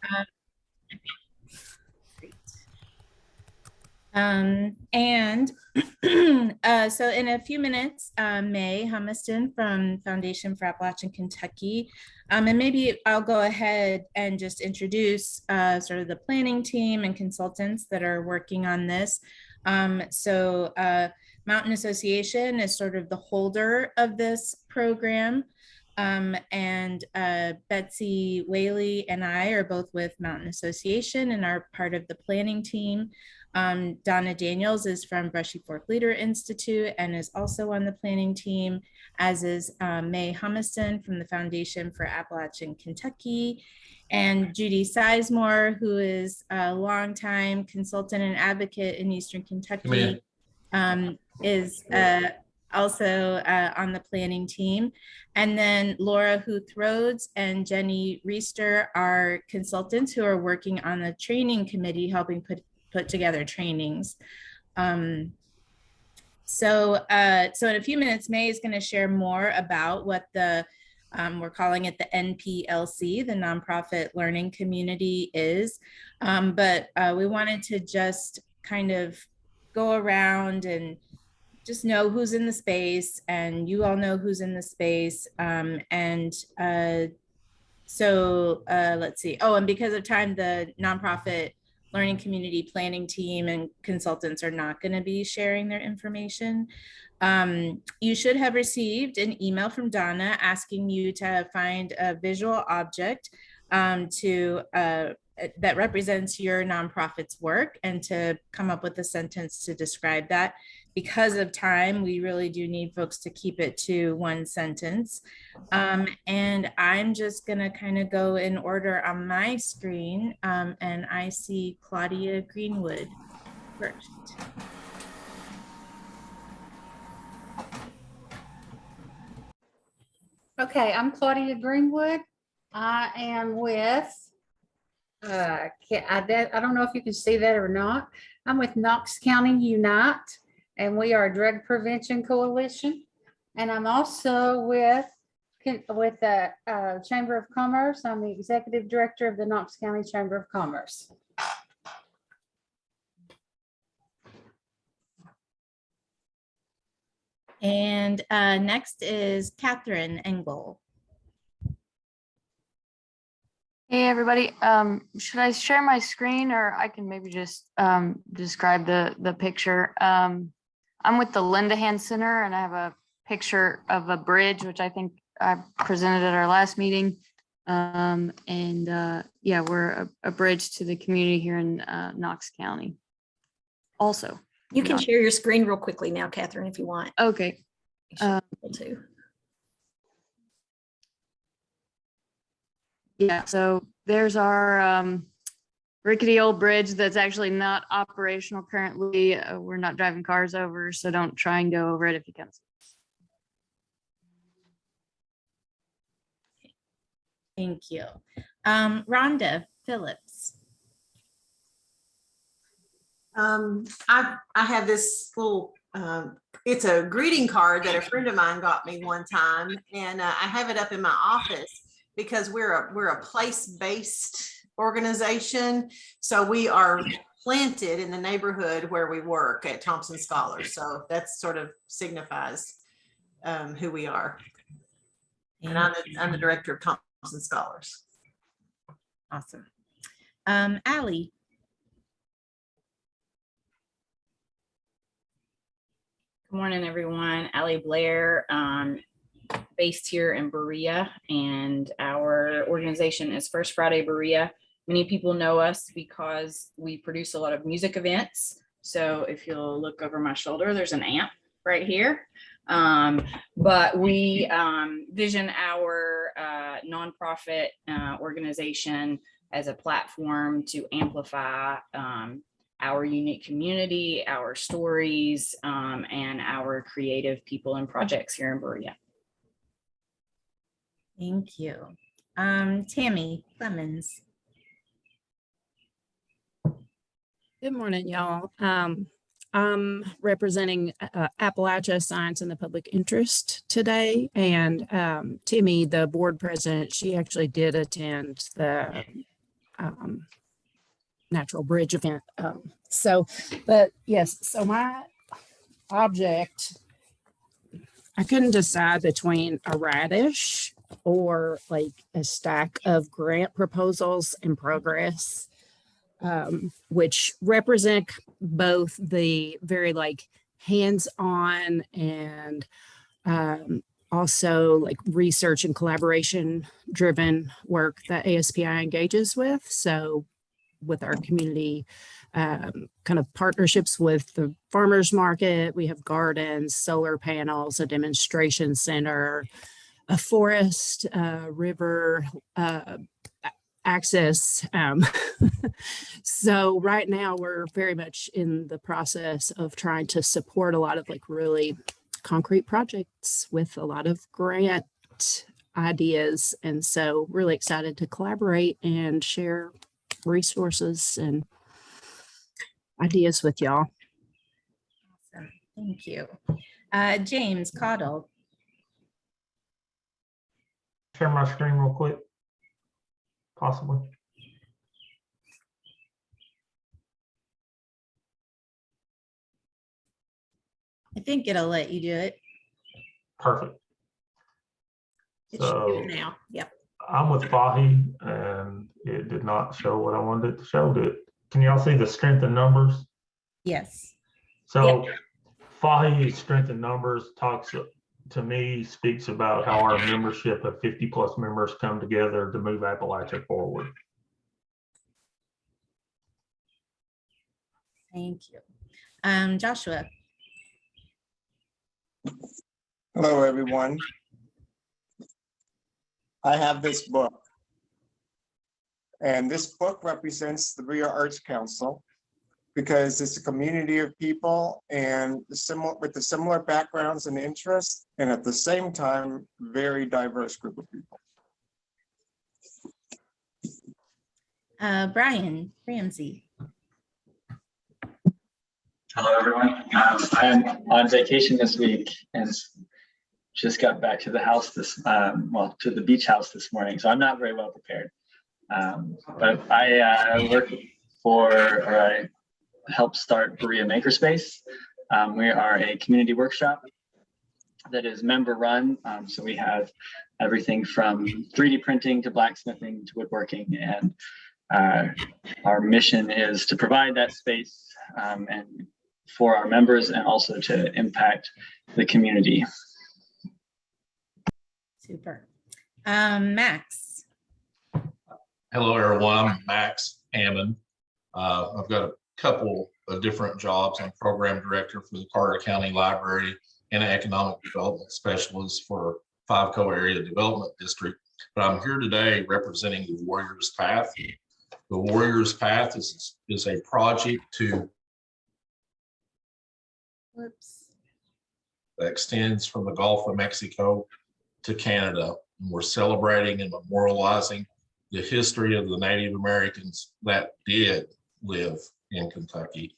Um, Great. And so in a few minutes, May Humiston from Foundation for Appalachian Kentucky, and maybe I'll go ahead and just introduce sort of the planning team and consultants that are working on this. Mountain Association is sort of the holder of this program. And Betsy Whaley and I are both with Mountain Association and are part of the planning team. Donna Daniels is from Brushy Fork Leader Institute and is also on the planning team, as is May Humiston from the Foundation for Appalachian Kentucky. And Judy Sizemore, who is a longtime consultant and advocate in Eastern Kentucky, is also on the planning team. And then Laura Huth Rhodes and Jenny Reister are consultants who are working on the training committee, helping put together trainings. So in a few minutes, May is going to share more about what the we're calling it the NPLC, the Nonprofit Learning Community is. But we wanted to just kind of go around and just know who's in the space, and you all know who's in the space. Let's see. Oh, and because of time, the nonprofit learning community planning team and consultants are not going to be sharing their information. You should have received an email from Donna asking you to find a visual object that represents your nonprofit's work and to come up with a sentence to describe that. Because of time, we really do need folks to keep it to one sentence. And I'm just gonna kind of go in order on my screen, and I see Claudia Greenwood first. Okay, I'm Claudia Greenwood. I am with, I don't know if you can see that or not. I'm with Knox County Unite, and we are a drug prevention coalition. And I'm also with the Chamber of Commerce. I'm the executive director of the Knox County Chamber of Commerce. And next is Catherine Engel. Hey everybody, should I share my screen, or I can maybe just describe the picture? I'm with the Lindahan Center, and I have a picture of a bridge, which I think I presented at our last meeting. Yeah, we're a bridge to the community here in Knox County. Also, you can share your screen real quickly now, Catherine, if you want. Okay. Too. Yeah, so there's our rickety old bridge that's actually not operational currently. We're not driving cars over, so don't try and go over it if you can. Thank you. Rhonda Phillips. I have this little, it's a greeting card that a friend of mine got me one time, and I have it up in my office because we're a place-based organization. So we are planted in the neighborhood where we work at Thompson Scholars. So that sort of signifies who we are. And I'm the director of Thompson Scholars. Awesome. Allie. Good morning, everyone. Allie Blair, based here in Berea, and our organization is First Friday Berea. Many people know us because we produce a lot of music events. So if you'll look over my shoulder, there's an amp right here. But we vision our nonprofit organization as a platform to amplify our unique community, our stories, and our creative people and projects here in Berea. Thank you. Tammy Clemens. Good morning, y'all. I'm representing Appalachia Science in the Public Interest today, and Timmy, the board president, she actually did attend the natural bridge event. But yes, so my object, I couldn't decide between a radish or like a stack of grant proposals in progress, which represent both the very like hands-on and also like research and collaboration driven work that ASPI engages with. So with our community kind of partnerships with the farmers market, we have gardens, solar panels, a demonstration center, a forest, river access. So right now we're very much in the process of trying to support a lot of like really concrete projects with a lot of grant ideas. And so really excited to collaborate and share resources and ideas with y'all. Awesome. Thank you. James Cottle. Share my screen real quick, possibly. I think it'll let you do it. Perfect. It should do So it now. Yep. I'm with Fahi and it did not show what I wanted it to show. Can y'all see the strength in numbers? Yes. So Fahi's strength in numbers talks to me, speaks about how our membership of 50 plus members come together to move Appalachia forward. Thank you. Joshua. Hello, everyone. I have this book, and this book represents the Berea Arts Council because it's a community of people and with the similar backgrounds and interests, and at the same time, very diverse group of people. Brian Ramsey. Hello, everyone. I'm on vacation this week and just got back to the house to the beach house this morning. So I'm not very well prepared. But I work I help start Berea Makerspace. We are a community workshop that is member run. So we have everything from 3D printing to blacksmithing to woodworking. And our mission is to provide that space and for our members and also to impact the community. Super. Max. Hello, everyone. I'm Max Hammond. I've got a couple of different jobs. I'm program director for the Carter County Library and an economic development specialist for Five Co Area Development District. But I'm here today representing the Warriors Path. The Warriors Path is a project that extends from the Gulf of Mexico to Canada. And we're celebrating and memorializing the history of the Native Americans that did live in Kentucky.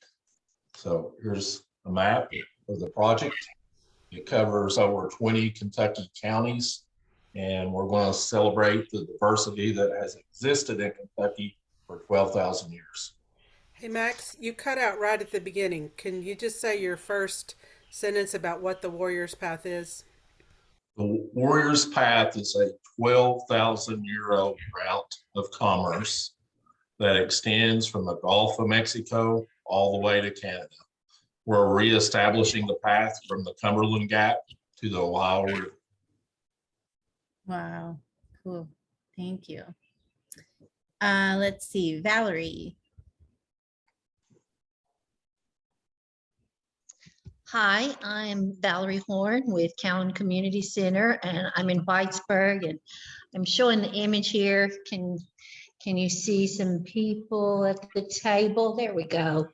So here's a map of the project. It covers over 20 Kentucky counties, and we're going to celebrate the diversity that has existed in Kentucky for 12,000 years. Hey, Max, you cut out right at the beginning. Can you just say your first sentence about what the Warriors Path is? The Warriors Path is a 12,000-year-old route of commerce that extends from the Gulf of Mexico all the way to Canada. We're reestablishing the path from the Cumberland Gap to the Ohio River. Wow, cool. Thank you. Let's see, Valerie. Hi, I'm Valerie Horn with Cowan Community Center, and I'm in Whitesburg, and I'm showing the image here. Can you see some people at the table? There we go.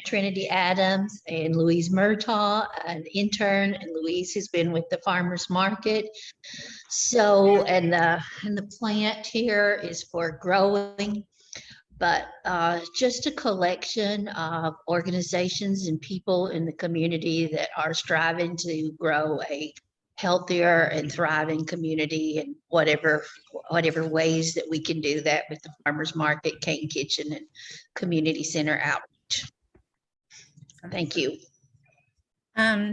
Trinity Adams and Louise Murtaugh, an intern, and Louise has been with the farmers market. So, and the plant here is for growing, but just a collection of organizations and people in the community that are striving to grow a healthier and thriving community, and whatever ways that we can do that with the farmers market, Cane Kitchen, and community center outreach. Thank you.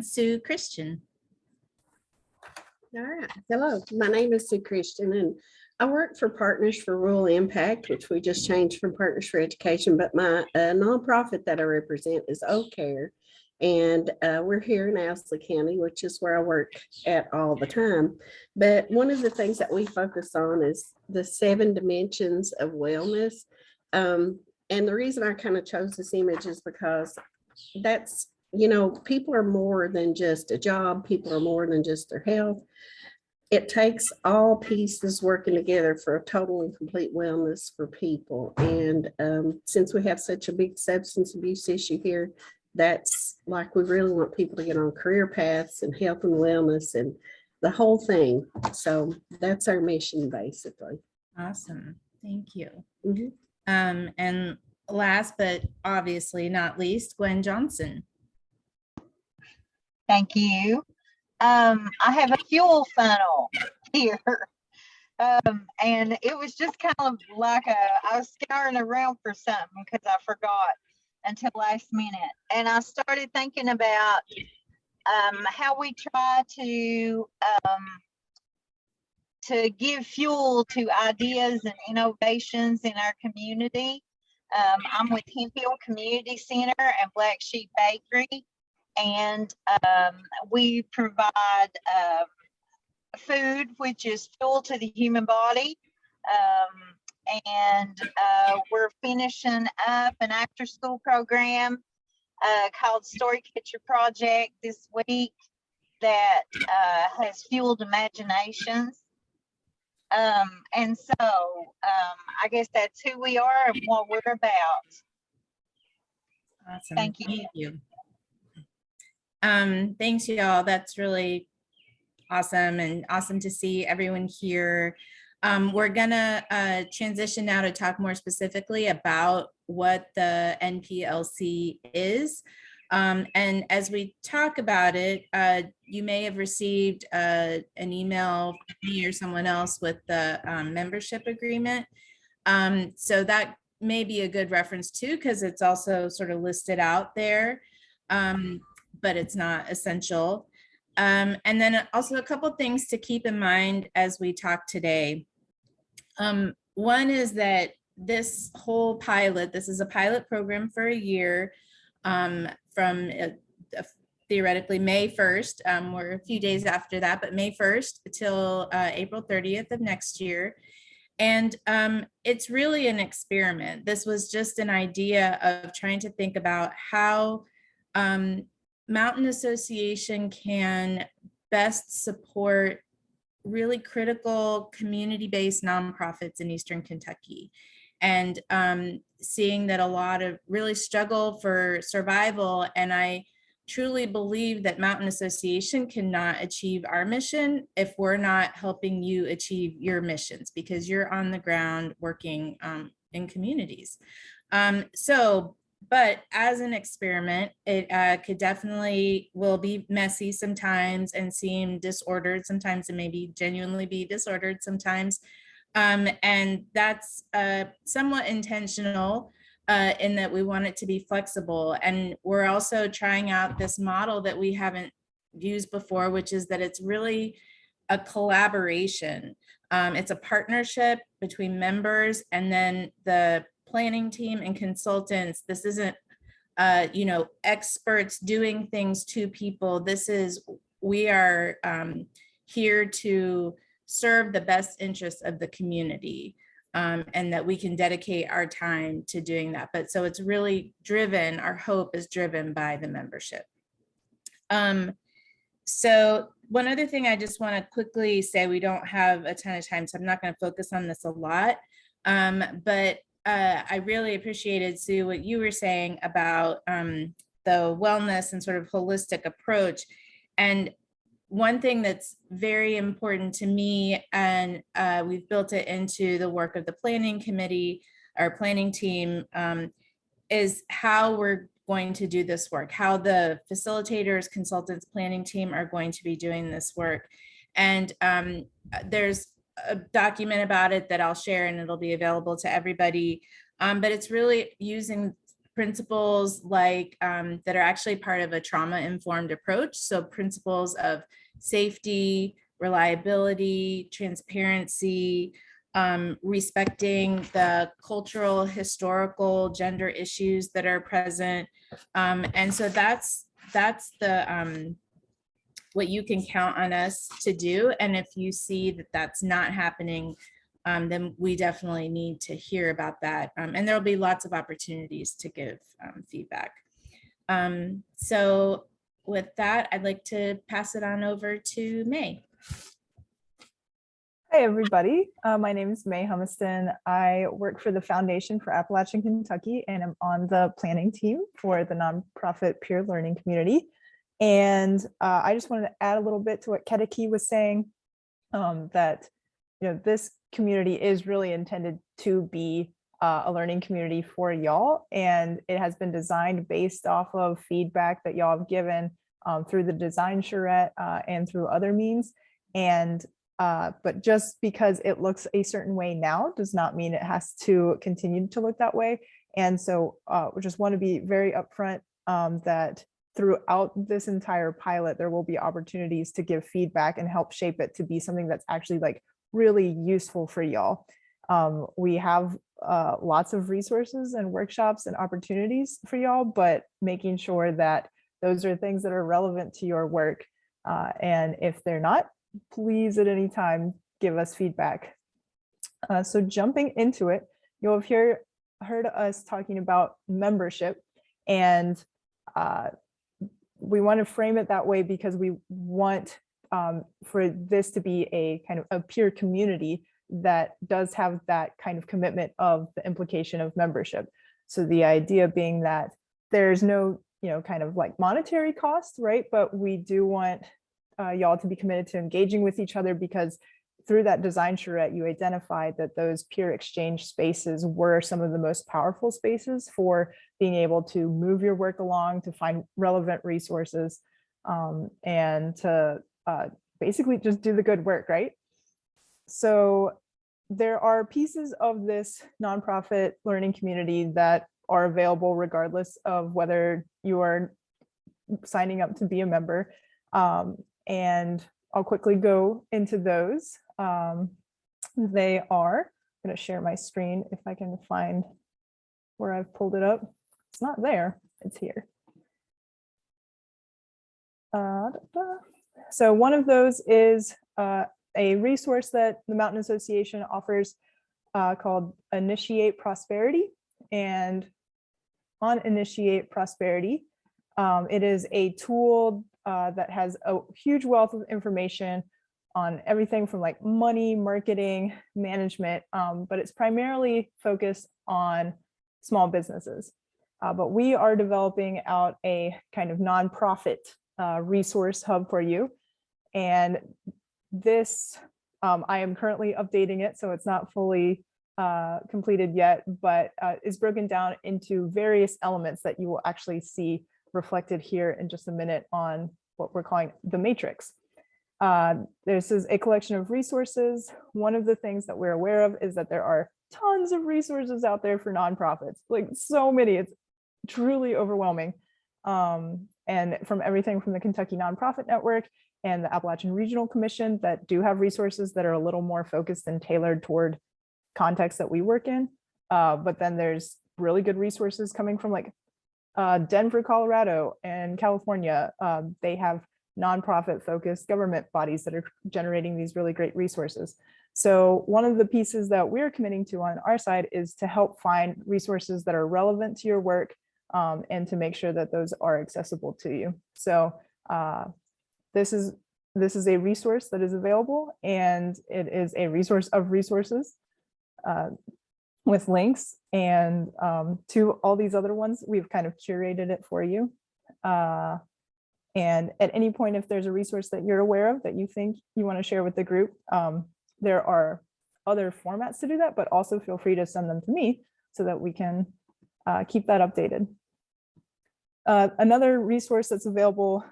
Sue Christian. All right. Hello, my name is Sue Christian, and I work for Partners for Rural Impact, which we just changed from Partners for Education, but my nonprofit that I represent is OCare. And we're here in Owsley County, which is where I work at all the time. But one of the things that we focus on is the 7 dimensions of wellness. And the reason I kind of chose this image is because that's, you know, people are more than just a job. People are more than just their health. It takes all pieces working together for a total and complete wellness for people. And since we have such a big substance abuse issue here, that's like, we really want people to get on career paths and health and wellness and the whole thing. So that's our mission, basically. Awesome. Thank you. Mhm. And last, but obviously not least, Gwen Johnson. Thank you. I have a fuel funnel here. And it was just kind of like I was scouring around for something because I forgot until last minute. And I started thinking about how we try to give fuel to ideas and innovations in our community. I'm with Hemphill Community Center and Black Sheep Bakery. And we provide food, which is fuel to the human body. And we're finishing up an after school program called Story Catcher Project this week that has fueled imaginations. And so I guess that's who we are and what we're about. Awesome. Thank you. Thank you. Thanks, y'all. That's really awesome, and awesome to see everyone here. We're gonna transition now to talk more specifically about what the NPLC is. And as we talk about it, you may have received an email from me or someone else with the membership agreement. So that may be a good reference too, because it's also sort of listed out there. But it's not essential. And then also a couple of things to keep in mind as we talk today. One is that this whole pilot, this is a pilot program for a year from theoretically May 1st. We're a few days after that, but May 1st till April 30th of next year. And it's really an experiment. This was just an idea of trying to think about how Mountain Association can best support really critical community-based nonprofits in Eastern Kentucky. And seeing that a lot of really struggle for survival. And I truly believe that Mountain Association cannot achieve our mission if we're not helping you achieve your missions, because you're on the ground working in communities. But as an experiment, it could definitely will be messy sometimes and seem disordered sometimes, and maybe genuinely be disordered sometimes. And that's somewhat intentional in that we want it to be flexible. And we're also trying out this model that we haven't used before, which is that it's really a collaboration. It's a partnership between members and then the planning team and consultants. This isn't, experts doing things to people. We are here to serve the best interests of the community, and that we can dedicate our time to doing that. But so it's really driven, our hope is driven by the membership. So one other thing I just want to quickly say, we don't have a ton of time, so I'm not going to focus on this a lot. But I really appreciated, Sue, what you were saying about the wellness and sort of holistic approach. And one thing that's very important to me, and we've built it into the work of the planning committee, our planning team, is how we're going to do this work, how the facilitators, consultants, planning team are going to be doing this work. And there's a document about it that I'll share, and it'll be available to everybody. But it's really using principles like that are actually part of a trauma-informed approach. So principles of safety, reliability, transparency, respecting the cultural, historical, gender issues that are present. And so that's the what you can count on us to do. And if you see that that's not happening, then we definitely need to hear about that. And there'll be lots of opportunities to give feedback. So with that, I'd like to pass it on over to May. Hi, everybody. My name is May Humiston. I work for the Foundation for Appalachian Kentucky, and I'm on the planning team for the nonprofit peer learning community. And I just wanted to add a little bit to what Kediki was saying, that this community is really intended to be a learning community for y'all, and it has been designed based off of feedback that y'all have given through the design charrette and through other means. And but just because it looks a certain way now does not mean it has to continue to look that way. And so we just want to be very upfront that throughout this entire pilot, there will be opportunities to give feedback and help shape it to be something that's actually like really useful for y'all. We have lots of resources and workshops and opportunities for y'all, but making sure that those are things that are relevant to your work. And if they're not, please at any time give us feedback. So jumping into it, you'll have heard us talking about membership, and we want to frame it that way because we want for this to be a kind of a peer community that does have that kind of commitment of the implication of membership. So the idea being that there's no, kind of like monetary cost, right? But we do want y'all to be committed to engaging with each other, because through that design charrette, you identified that those peer exchange spaces were some of the most powerful spaces for being able to move your work along, to find relevant resources, and to basically just do the good work, right? So there are pieces of this nonprofit learning community that are available regardless of whether you are signing up to be a member. And I'll quickly go into those. They are, I'm going to share my screen if I can find where I've pulled it up. It's not there, it's here. So one of those is a resource that the Mountain Association offers called Initiate Prosperity. And on Initiate Prosperity, it is a tool that has a huge wealth of information on everything from like money, marketing, management, but it's primarily focused on small businesses. But we are developing out a kind of nonprofit resource hub for you. And this, I am currently updating it, so it's not fully completed yet, but is broken down into various elements that you will actually see reflected here in just a minute on what we're calling the matrix. This is a collection of resources. One of the things that we're aware of is that there are tons of resources out there for nonprofits, like so many, it's truly overwhelming. And from everything from the Kentucky Nonprofit Network and the Appalachian Regional Commission that do have resources that are a little more focused and tailored toward contexts that we work in. But then there's really good resources coming from like Denver, Colorado, and California. They have nonprofit focused government bodies that are generating these really great resources. So one of the pieces that we're committing to on our side is to help find resources that are relevant to your work, and to make sure that those are accessible to you. So this is a resource that is available, and it is a resource of resources with links, and to all these other ones, we've kind of curated it for you. And at any point, if there's a resource that you're aware of that you think you want to share with the group, there are other formats to do that, but also feel free to send them to me so that we can keep that updated. Another resource that's available,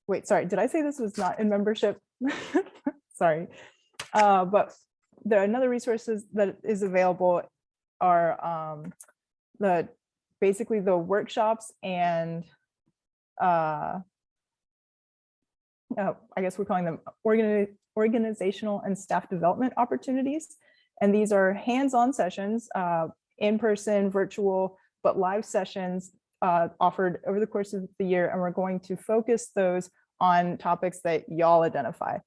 wait, sorry, did I say this was not in membership? Sorry. But there are another resources that is available are basically the workshops and I guess we're calling them organizational and staff development opportunities. And these are hands-on sessions, in-person, virtual, but live sessions offered over the course of the year. And we're going to focus those on topics that y'all identify.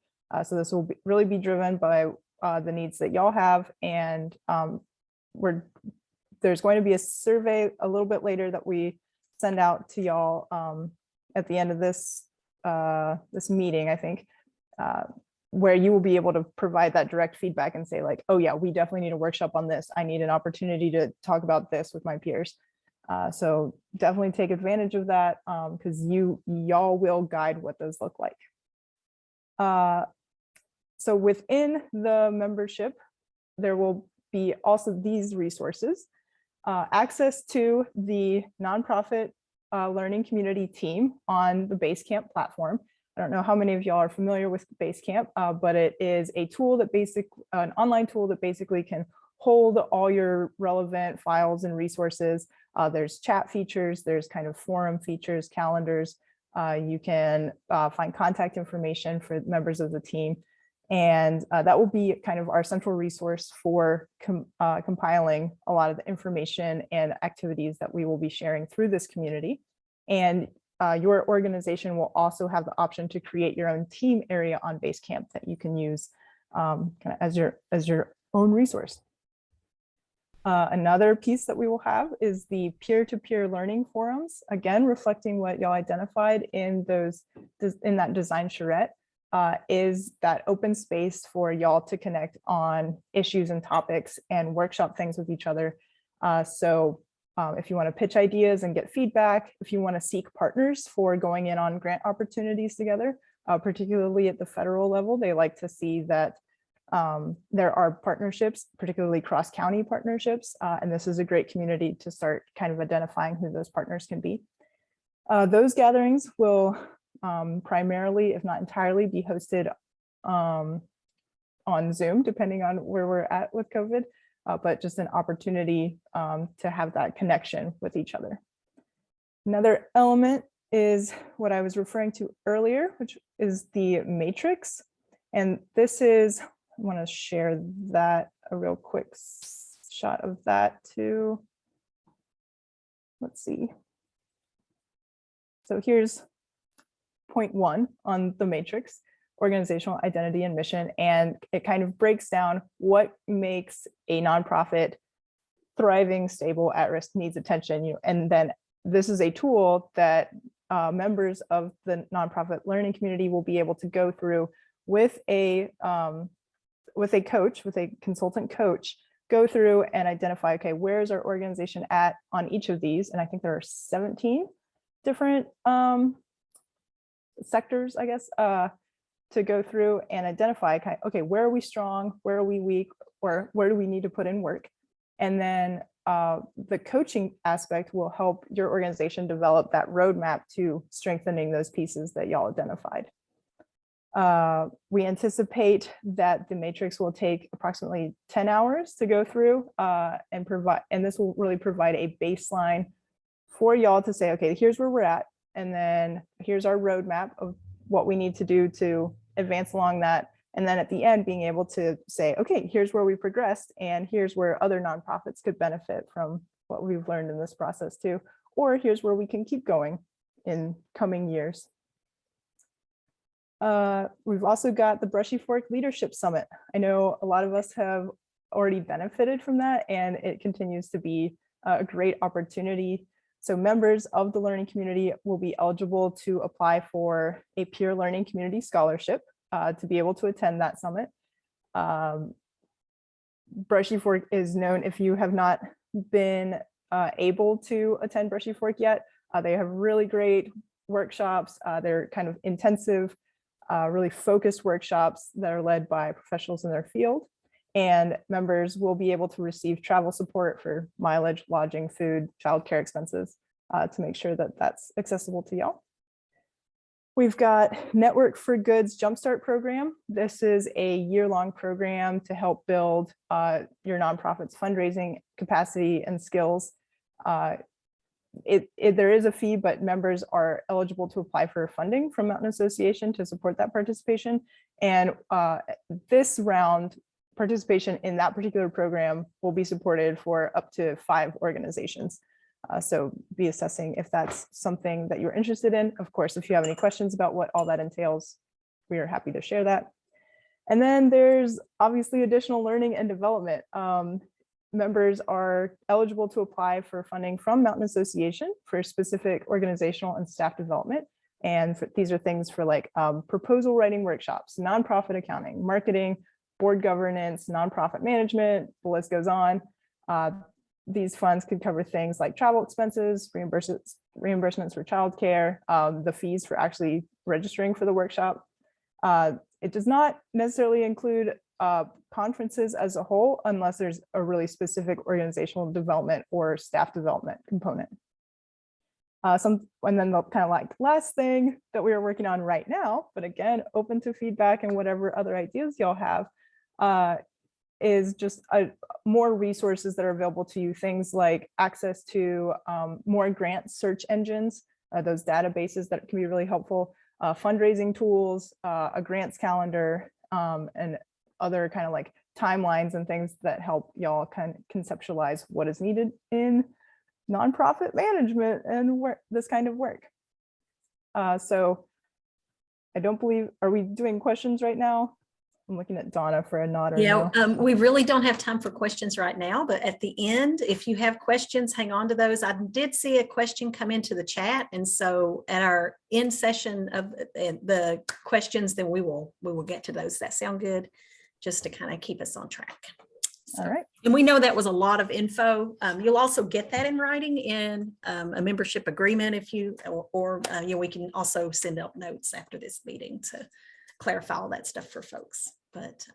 So this will really be driven by the needs that y'all have. And there's going to be a survey a little bit later that we send out to y'all at the end of this meeting, I think, where you will be able to provide that direct feedback and say like, oh yeah, we definitely need a workshop on this. I need an opportunity to talk about this with my peers. So definitely take advantage of that because y'all will guide what those look like. So within the membership, there will be also these resources, access to the nonprofit learning community team on the Basecamp platform. I don't know how many of y'all are familiar with Basecamp, but it is a tool that an online tool that basically can hold all your relevant files and resources. There's chat features, there's kind of forum features, calendars. You can find contact information for members of the team. And that will be kind of our central resource for compiling a lot of the information and activities that we will be sharing through this community. And your organization will also have the option to create your own team area on Basecamp that you can use kind of as your own resource. Another piece that we will have is the peer-to-peer learning forums, again, reflecting what y'all identified in that design charrette. Is that open space for y'all to connect on issues and topics and workshop things with each other. So if you want to pitch ideas and get feedback, if you want to seek partners for going in on grant opportunities together, particularly at the federal level, they like to see that there are partnerships, particularly cross-county partnerships, and this is a great community to start kind of identifying who those partners can be. Those gatherings will primarily, if not entirely, be hosted on Zoom, depending on where we're at with COVID, but just an opportunity to have that connection with each other. Another element is what I was referring to earlier, which is the matrix. And this is, I want to share that, a real quick shot of that too. Let's see. So here's point 1 on the matrix, organizational identity and mission, and it kind of breaks down what makes a nonprofit thriving, stable, at-risk, needs attention. And then this is a tool that members of the nonprofit learning community will be able to go through with a coach, with a consultant coach, go through and identify, okay, where's our organization at on each of these? And I think there are 17 different sectors, I guess, to go through and identify, okay, where are we strong, where are we weak, or where do we need to put in work? And then the coaching aspect will help your organization develop that roadmap to strengthening those pieces that y'all identified. We anticipate that the matrix will take approximately 10 hours to go through and provide, and this will really provide a baseline for y'all to say, okay, here's where we're at. And then here's our roadmap of what we need to do to advance along that. And then at the end, being able to say, okay, here's where we progressed, and here's where other nonprofits could benefit from what we've learned in this process too. Or here's where we can keep going in coming years. We've also got the Brushy Fork Leadership Summit. I know a lot of us have already benefited from that, and it continues to be a great opportunity. So members of the learning community will be eligible to apply for a peer learning community scholarship to be able to attend that summit. Brushy Fork is known, if you have not been able to attend Brushy Fork yet, they have really great workshops. They're kind of intensive, really focused workshops that are led by professionals in their field. and members will be able to receive travel support for mileage, lodging, food, childcare expenses to make sure that that's accessible to y'all. We've got Network for Goods Jumpstart Program. This is a year-long program to help build your nonprofit's fundraising capacity and skills. There is a fee, but members are eligible to apply for funding from Mountain Association to support that participation. And this round, participation in that particular program will be supported for up to 5 organizations. So be assessing if that's something that you're interested in. Of course, if you have any questions about what all that entails, we are happy to share that. And then there's obviously additional learning and development. Members are eligible to apply for funding from Mountain Association for specific organizational and staff development. And these are things for like proposal writing workshops, nonprofit accounting, marketing, board governance, nonprofit management, the list goes on. These funds could cover things like travel expenses, reimbursements for childcare, the fees for actually registering for the workshop. It does not necessarily include conferences as a whole, unless there's a really specific organizational development or staff development component. And then the kind of like last thing that we are working on right now, but again, open to feedback and whatever other ideas y'all have, is just more resources that are available to you. Things like access to more grant search engines, those databases that can be really helpful, fundraising tools, a grants calendar, and other kind of like timelines and things that help y'all kind of conceptualize what is needed in nonprofit management and this kind of work. So I don't believe, are we doing questions right now? I'm looking at Donna for a nod or Yeah, no. we really don't have time for questions right now, but at the end, if you have questions, hang on to those. I did see a question come into the chat, and so at our end session of the questions, then we will get to those. Does that sound good? Just to kind of keep us on track. So, all right. And we know that was a lot of info. You'll also get that in writing in a membership agreement if you, or you know, we can also send out notes after this meeting to clarify all that stuff for folks. But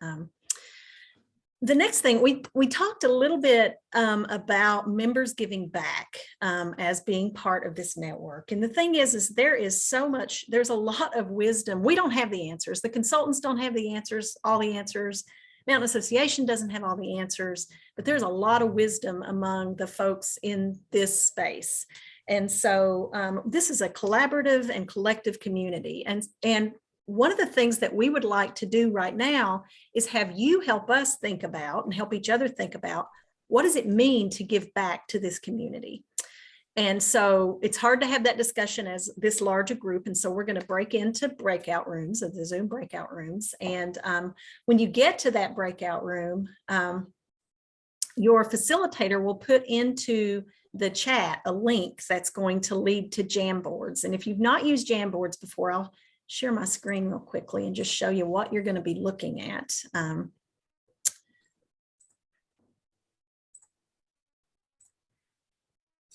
the next thing, we talked a little bit about members giving back as being part of this network. And the thing is there is so much, there's a lot of wisdom. We don't have the answers. The consultants don't have the answers, all the answers. Mountain Association doesn't have all the answers, but there's a lot of wisdom among the folks in this space. And so this is a collaborative and collective community. And one of the things that we would like to do right now is have you help us think about and help each other think about, what does it mean to give back to this community? And so it's hard to have that discussion as this large a group. And so we're going to break into breakout rooms, of the Zoom breakout rooms. And when you get to that breakout room, your facilitator will put into the chat a link that's going to lead to Jamboards. And if you've not used Jamboards before, I'll share my screen real quickly and just show you what you're going to be looking at.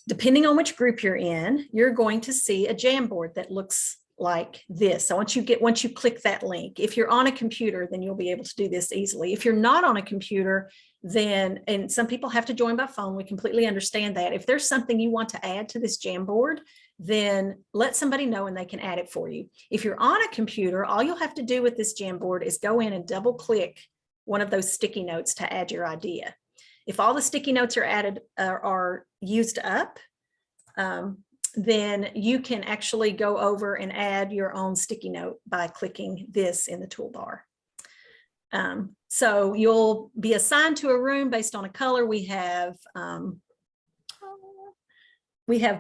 Depending on which group you're in, you're going to see a Jamboard that looks like this. So once you click that link, if you're on a computer, then you'll be able to do this easily. If you're not on a computer, then, and some people have to join by phone, we completely understand that. If there's something you want to add to this Jamboard, then let somebody know and they can add it for you. If you're on a computer, all you'll have to do with this Jamboard is go in and double click one of those sticky notes to add your idea. If all the sticky notes are added are used up, then you can actually go over and add your own sticky note by clicking this in the toolbar. So you'll be assigned to a room based on a color. We have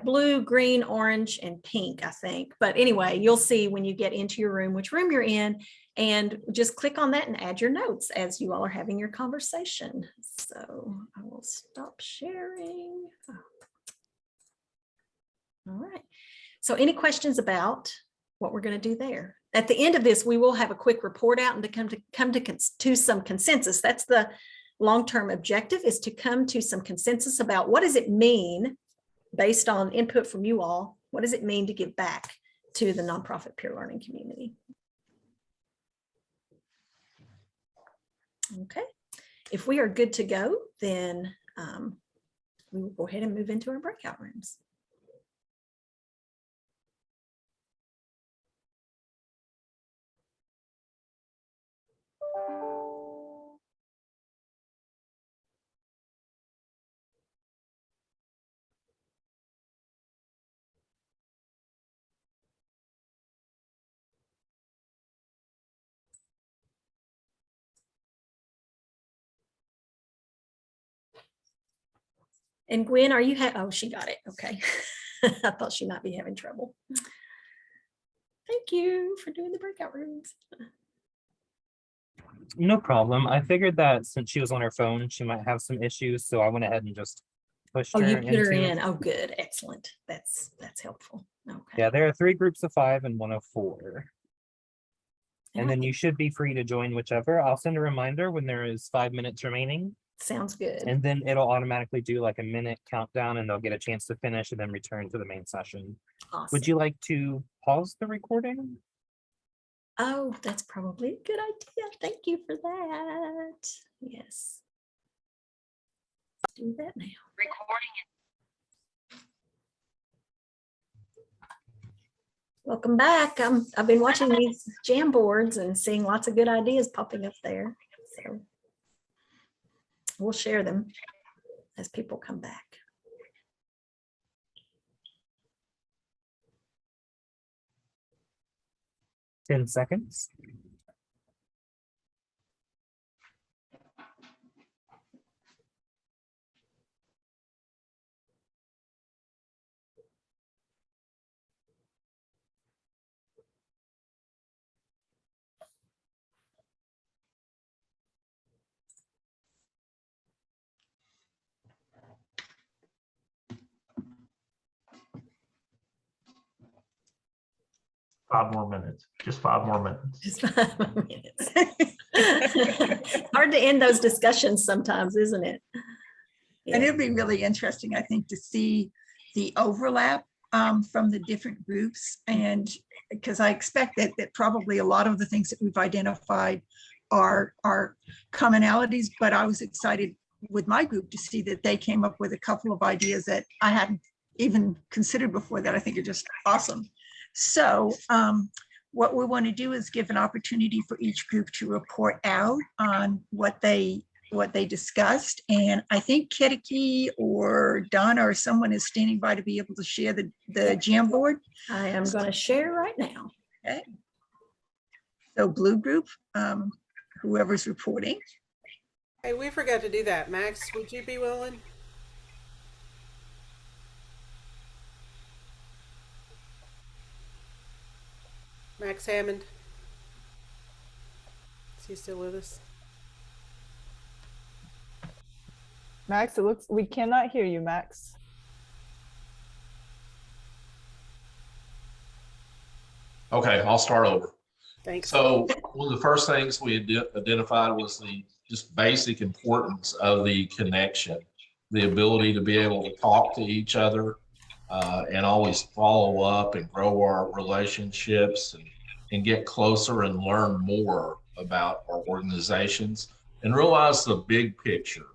blue, green, orange, and pink, I think. But anyway, you'll see when you get into your room, which room you're in, and just click on that and add your notes as you all are having your conversation. So I will stop sharing. All right. So any questions about what we're going to do there? At the end of this, we will have a quick report out and to come to some consensus. That's the long-term objective, is to come to some consensus about what does it mean, based on input from you all, what does it mean to give back to the nonprofit peer learning community? Okay. if we are good to go, then we will go ahead and move into our breakout rooms. And Gwen, are you, oh, she got it. Okay. I thought she might be having trouble. Thank you for doing the breakout rooms. No problem. I figured that since she was on her phone, she might have some issues, so I went ahead and just pushed Oh, her you put her into. in. Oh, good. Excellent. That's helpful. Okay. Yeah, there are 3 groups of 5 and 1 of 4. And And I then you think- should be free to join whichever. I'll send a reminder when there is 5 minutes remaining. Sounds good. And then it'll automatically do like a minute countdown and they'll get a chance to finish and then return to the main session. Awesome. Would you like to pause the recording? Oh, that's probably a good idea. Thank you for that. Yes. Let's do that now. Recording. Welcome back. I've been watching these jam boards and seeing lots of good ideas popping up there. So we'll share them as people come back. Ten seconds. Five more minutes, just 5 more minutes. Just 5 more minutes. Hard to end those discussions sometimes, isn't it? And it'd be really interesting, I think, to see the overlap from the different groups. And because I expect that probably a lot of the things that we've identified are commonalities, but I was excited with my group to see that they came up with a couple of ideas that I hadn't even considered before that I think are just awesome. So what we want to do is give an opportunity for each group to report out on what they discussed. And I think Kediki or Donna or someone is standing by to be able to share the Jamboard. I am going to share right now. Okay. So blue group, whoever's reporting. Hey, we forgot to do that. Max, would you be willing? Max Hammond. Is he still with us? Max, it looks, we cannot hear you, Max. Okay, I'll start over. Thanks. So one of the first things we identified was the just basic importance of the connection, the ability to be able to talk to each other and always follow up and grow our relationships and get closer and learn more about our organizations and realize the big picture,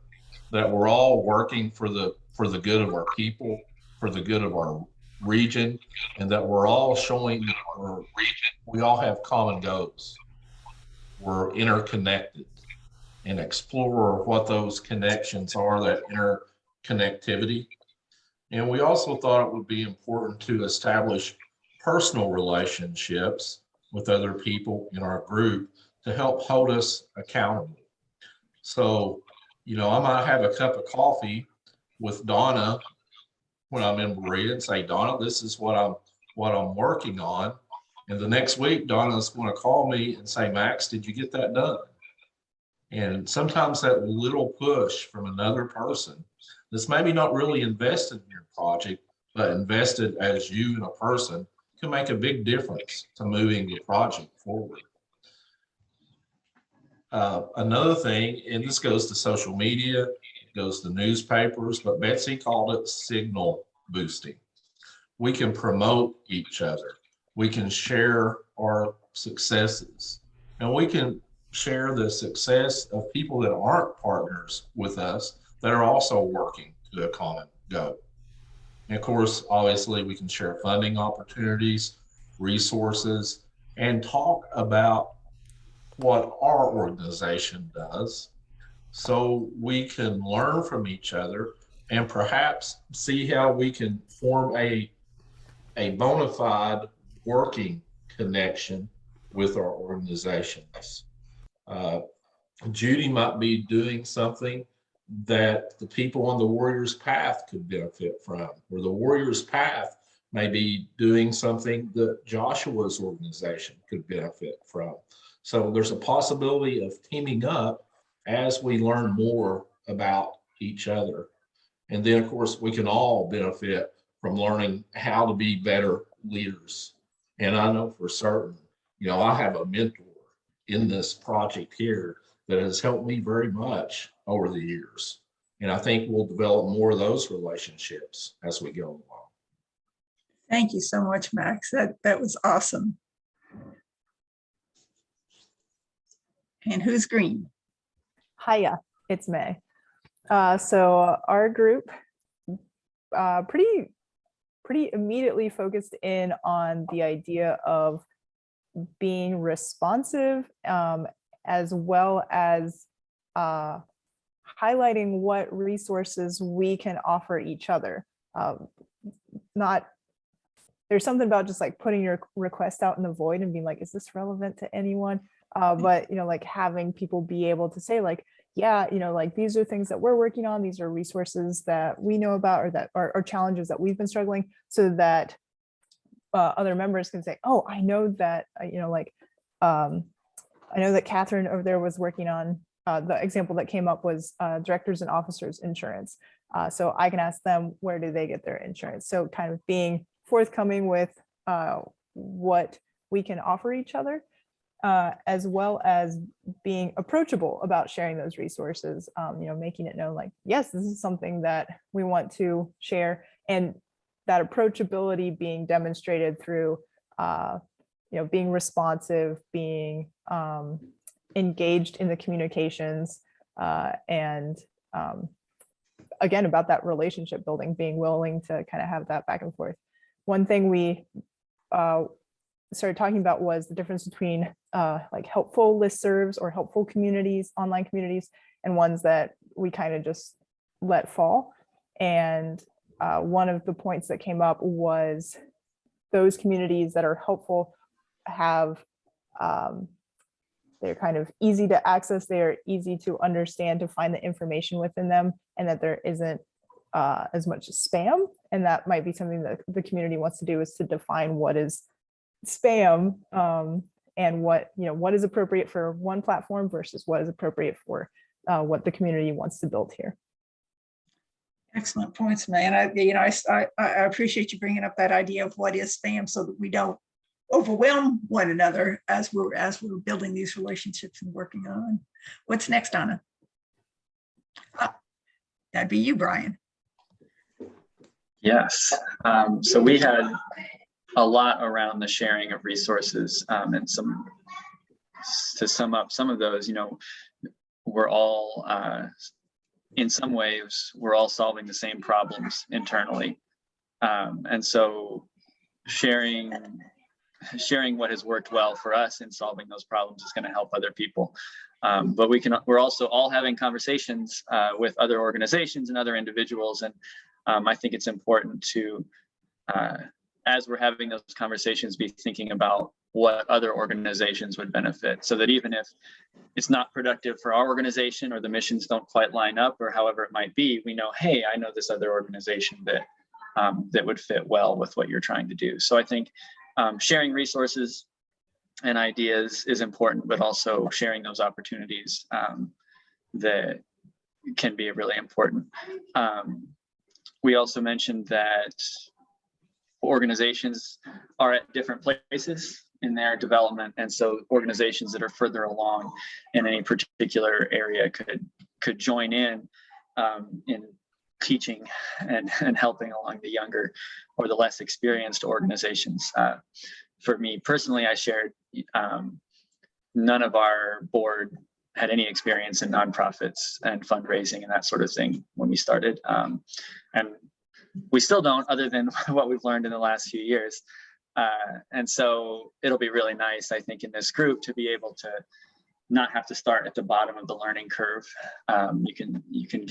that we're all working for the good of our people, for the good of our region, and that we're all showing we all have common goals. We're interconnected, and explore what those connections are, that interconnectivity. And we also thought it would be important to establish personal relationships with other people in our group to help hold us accountable. So, you know, I might have a cup of coffee with Donna when I'm in Berea and say, Donna, this is what I'm working on. And the next week, Donna's going to call me and say, Max, did you get that done? And sometimes that little push from another person that's maybe not really invested in your project, but invested as you and a person, can make a big difference to moving the project forward. Another thing, and this goes to social media, it goes to newspapers, but Betsy called it signal boosting. We can promote each other. We can share our successes, and we can share the success of people that aren't partners with us that are also working to a common goal. And of course, obviously, we can share funding opportunities, resources, and talk about what our organization does so we can learn from each other and perhaps see how we can form a bona fide working connection with our organizations. Judy might be doing something that the people on the Warriors Path could benefit from, or the Warriors Path may be doing something that Joshua's organization could benefit from. So there's a possibility of teaming up as we learn more about each other. And then, of course, we can all benefit from learning how to be better leaders. And I know for certain, I have a mentor in this project here that has helped me very much over the years. And I think we'll develop more of those relationships as we go along. Thank you so much, Max. That was awesome. And who's green? Hiya, it's May. So our group pretty immediately focused in on the idea of being responsive, as well as highlighting what resources we can offer each other. There's something about just like putting your request out in the void and being like, is this relevant to anyone? But like having people be able to say like, yeah, like these are things that we're working on. These are resources that we know about, or that are challenges that we've been struggling, so that other members can say, oh, I know that, I know that Catherine over there was working on the example that came up was directors and officers insurance. So I can ask them, where do they get their insurance? So kind of being forthcoming with what we can offer each other, as well as being approachable about sharing those resources, making it known like, yes, this is something that we want to share, and that approachability being demonstrated through, being responsive, being engaged in the communications, and again, about that relationship building, being willing to kind of have that back and forth. One thing we started talking about was the difference between like helpful listservs or helpful communities, online communities, and ones that we kind of just let fall. And one of the points that came up was those communities that are helpful have, they're kind of easy to access, they are easy to understand, to find the information within them, and that there isn't as much spam. And that might be something that the community wants to do, is to define what is spam, and what is appropriate for one platform versus what is appropriate for what the community wants to build here. Excellent points, man. I appreciate you bringing up that idea of what is spam, so that we don't overwhelm one another as we're building these relationships and working on. What's next, Anna? That'd be you, Brian. Yes. So we had a lot around the sharing of resources, and to sum up some of those, we're all, in some ways, we're all solving the same problems internally. And so sharing what has worked well for us in solving those problems is going to help other people. But we're also all having conversations with other organizations and other individuals. And I think it's important to, as we're having those conversations, be thinking about what other organizations would benefit, so that even if it's not productive for our organization, or the missions don't quite line up, or however it might be, we know, hey, I know this other organization that would fit well with what you're trying to do. So I think sharing resources and ideas is important, but also sharing those opportunities that can be really important. We also mentioned that organizations are at different places in their development, and so organizations that are further along in any particular area could join in teaching and helping along the younger or the less experienced organizations. For me personally, I shared none of our board had any experience in nonprofits and fundraising and that sort of thing when we started. And we still don't, other than what we've learned in the last few years. And so it'll be really nice, I think, in this group to be able to not have to start at the bottom of the learning curve. You can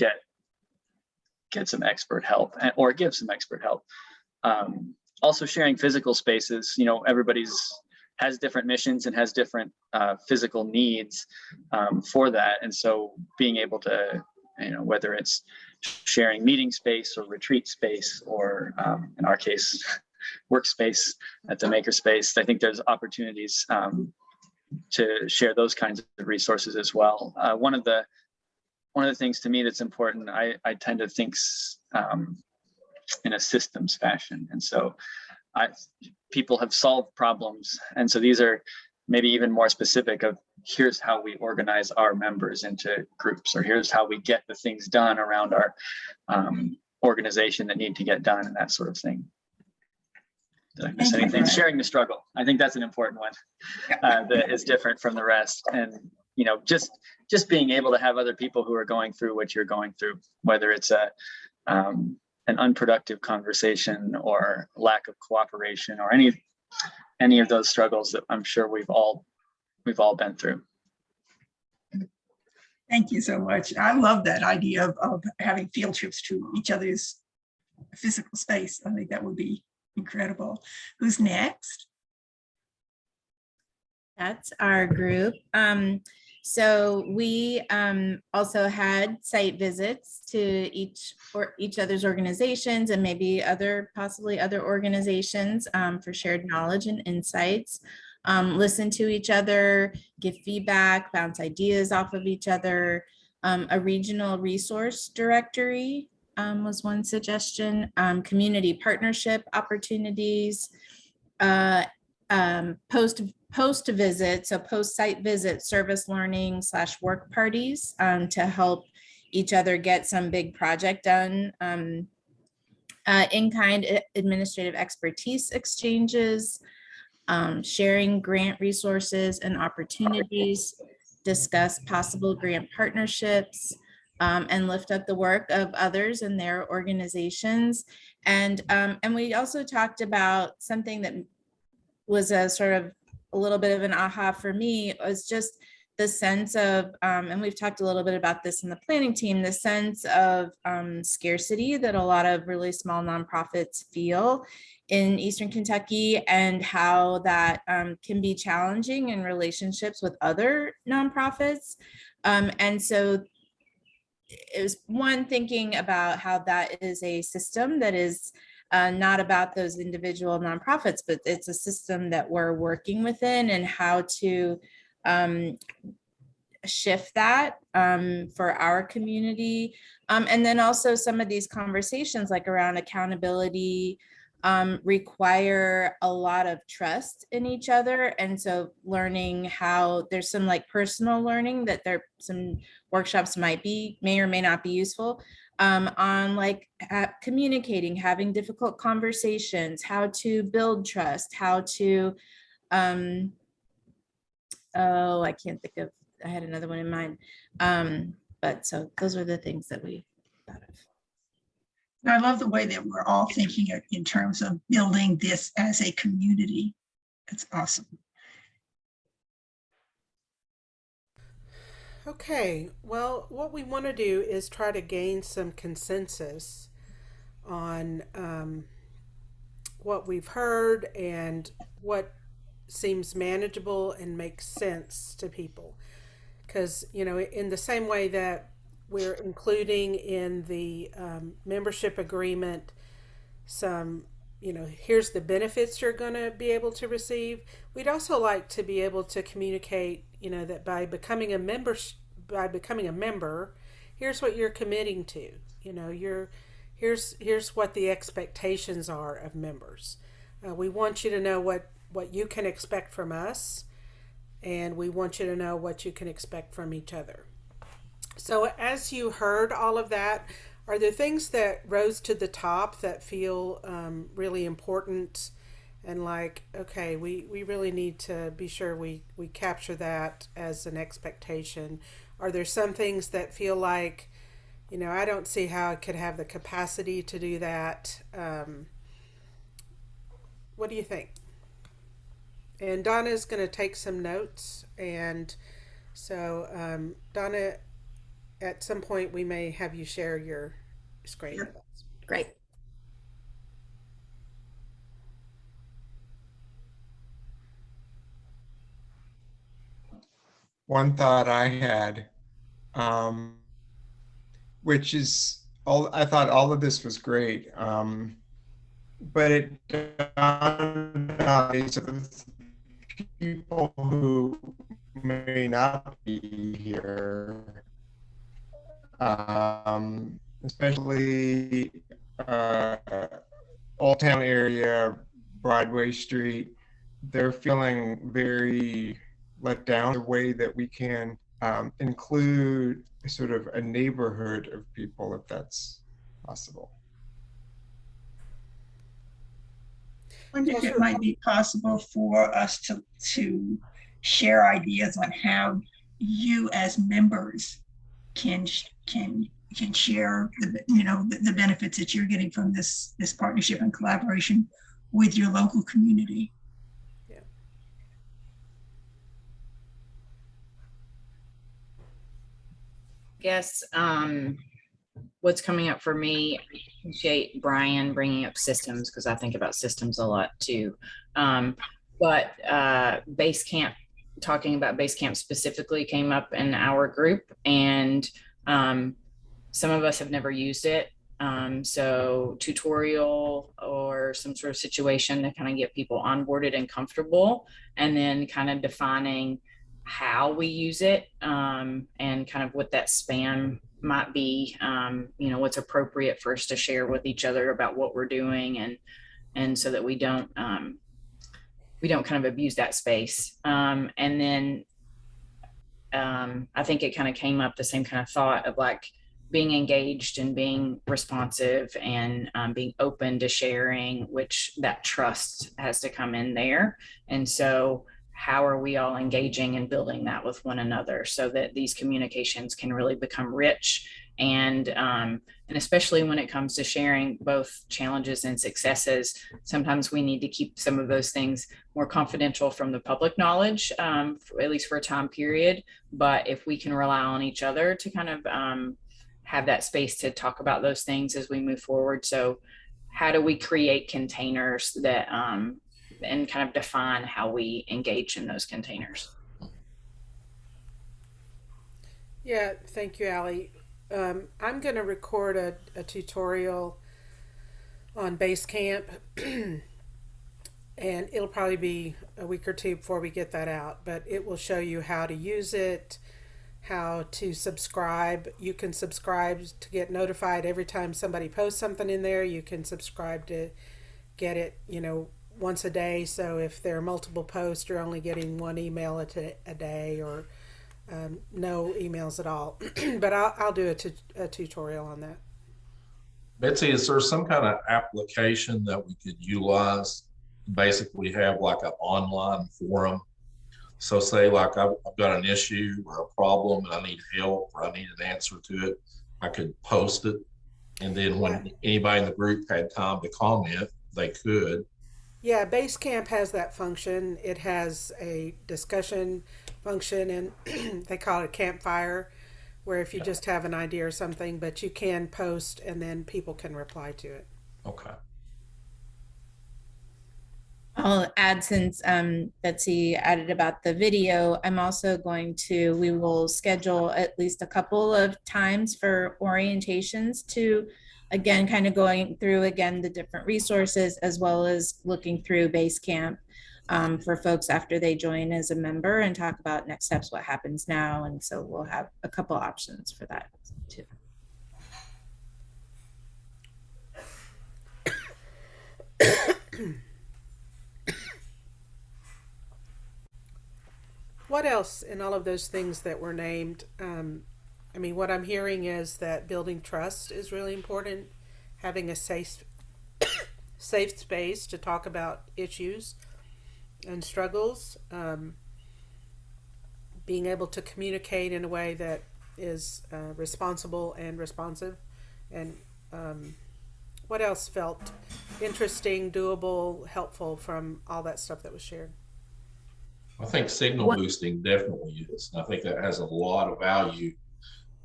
get some expert help or give some expert help. Also sharing physical spaces, everybody's has different missions and has different physical needs for that. And so being able to, whether it's sharing meeting space or retreat space, or in our case, workspace at the makerspace, I think there's opportunities to share those kinds of resources as well. One of the things to me that's important, I tend to think in a systems fashion. And so people have solved problems. And so these are maybe even more specific of here's how we organize our members into groups, or here's how we get the things done around our organization that need to get done, and that sort of thing. Did I miss anything? Sharing the struggle. I think that's an important one that is different from the rest. And, just being able to have other people who are going through what you're going through, whether it's an unproductive conversation or lack of cooperation or any of those struggles that I'm sure we've all been through. Thank you so much. I love that idea of having field trips to each other's physical space. I think that would be incredible. Who's next? That's our group. So we also had site visits to each other's organizations, and maybe possibly other organizations for shared knowledge and insights. Listen to each other, give feedback, bounce ideas off of each other. A regional resource directory was one suggestion. Community partnership opportunities. Post visit, so post site visit, service learning / work parties to help each other get some big project done. In-kind administrative expertise exchanges, sharing grant resources and opportunities, discuss possible grant partnerships, and lift up the work of others in their organizations. And we also talked about something that was a sort of a little bit of an aha for me, was just the sense of, and we've talked a little bit about this in the planning team, the sense of scarcity that a lot of really small nonprofits feel in Eastern Kentucky, and how that can be challenging in relationships with other nonprofits. And so it was one, thinking about how that is a system that is not about those individual nonprofits, but it's a system that we're working within, and how to shift that for our community. And then also some of these conversations like around accountability require a lot of trust in each other. And so learning how there's some like personal learning that some workshops may or may not be useful on like communicating, having difficult conversations, how to build trust, how to, I can't think of, I had another one in mind. But so those are the things that we thought of. I love the way that we're all thinking in terms of building this as a community. It's awesome. Okay, well, what we want to do is try to gain some consensus on what we've heard and what seems manageable and makes sense to people. Because, in the same way that we're including in the membership agreement some, here's the benefits you're going to be able to receive, we'd also like to be able to communicate, that by becoming a member, here's what you're committing to. Here's what the expectations are of members. We want you to know what you can expect from us, and we want you to know what you can expect from each other. So as you heard all of that, are there things that rose to the top that feel really important and like, okay, we really need to be sure we capture that as an expectation. Are there some things that feel like, I don't see how it could have the capacity to do that? What do you think? And Donna's going to take some notes. And so, Donna, at some point, we may have you share your screen. Sure. Great. One thought I had, which is I thought all of this was great. But it dawned on me, so the people who may not be here, especially Old Town area, Broadway Street, they're feeling very let down. The way that we can include sort of a neighborhood of people, if that's possible. I wonder if it might be possible for us to share ideas on how you as members can share the benefits that you're getting from this partnership and collaboration with your local community. Guess what's coming up for me, I appreciate Brian bringing up systems because I think about systems a lot too. But Basecamp, talking about Basecamp specifically came up in our group, and some of us have never used it. So tutorial or some sort of situation to kind of get people onboarded and comfortable, and then kind of defining how we use it, and kind of what that span might be, what's appropriate for us to share with each other about what we're doing, and so that we don't kind of abuse that space. And then I think it kind of came up the same kind of thought of like being engaged and being responsive and being open to sharing, which that trust has to come in there. And so how are we all engaging and building that with one another so that these communications can really become rich, and especially when it comes to sharing both challenges and successes, sometimes we need to keep some of those things more confidential from the public knowledge, at least for a time period. But if we can rely on each other to kind of have that space to talk about those things as we move forward. So how do we create containers that and kind of define how we engage in those containers? Yeah, thank you, Allie. I'm going to record a tutorial on Basecamp, and it'll probably be a week or two before we get that out, but it will show you how to use it, how to subscribe. You can subscribe to get notified every time somebody posts something in there. You can subscribe to get it, once a day. So if there are multiple posts, you're only getting one email a day, or no emails at all. But I'll do a tutorial on that. Betsy, is there some kind of application that we could utilize? Basically have like an online forum. So say like I've got an issue or a problem and I need help or I need an answer to it. I could post it. And then when anybody in the group had time to comment, they could. Yeah, Basecamp has that function. It has a discussion function, and they call it a campfire, where if you just have an idea or something, but you can post and then people can reply to it. Okay. I'll add, since Betsy added about the video, I'm also we will schedule at least a couple of times for orientations to, again, kind of going through again the different resources, as well as looking through Basecamp for folks after they join as a member, and talk about next steps, what happens now. And so we'll have a couple options for that too. What else in all of those things that were named? What I'm hearing is that building trust is really important. Having a safe safe space to talk about issues and struggles. Being able to communicate in a way that is responsible and responsive. And what else felt interesting, doable, helpful from all that stuff that was shared? I think signal boosting definitely is. I think that has a lot of value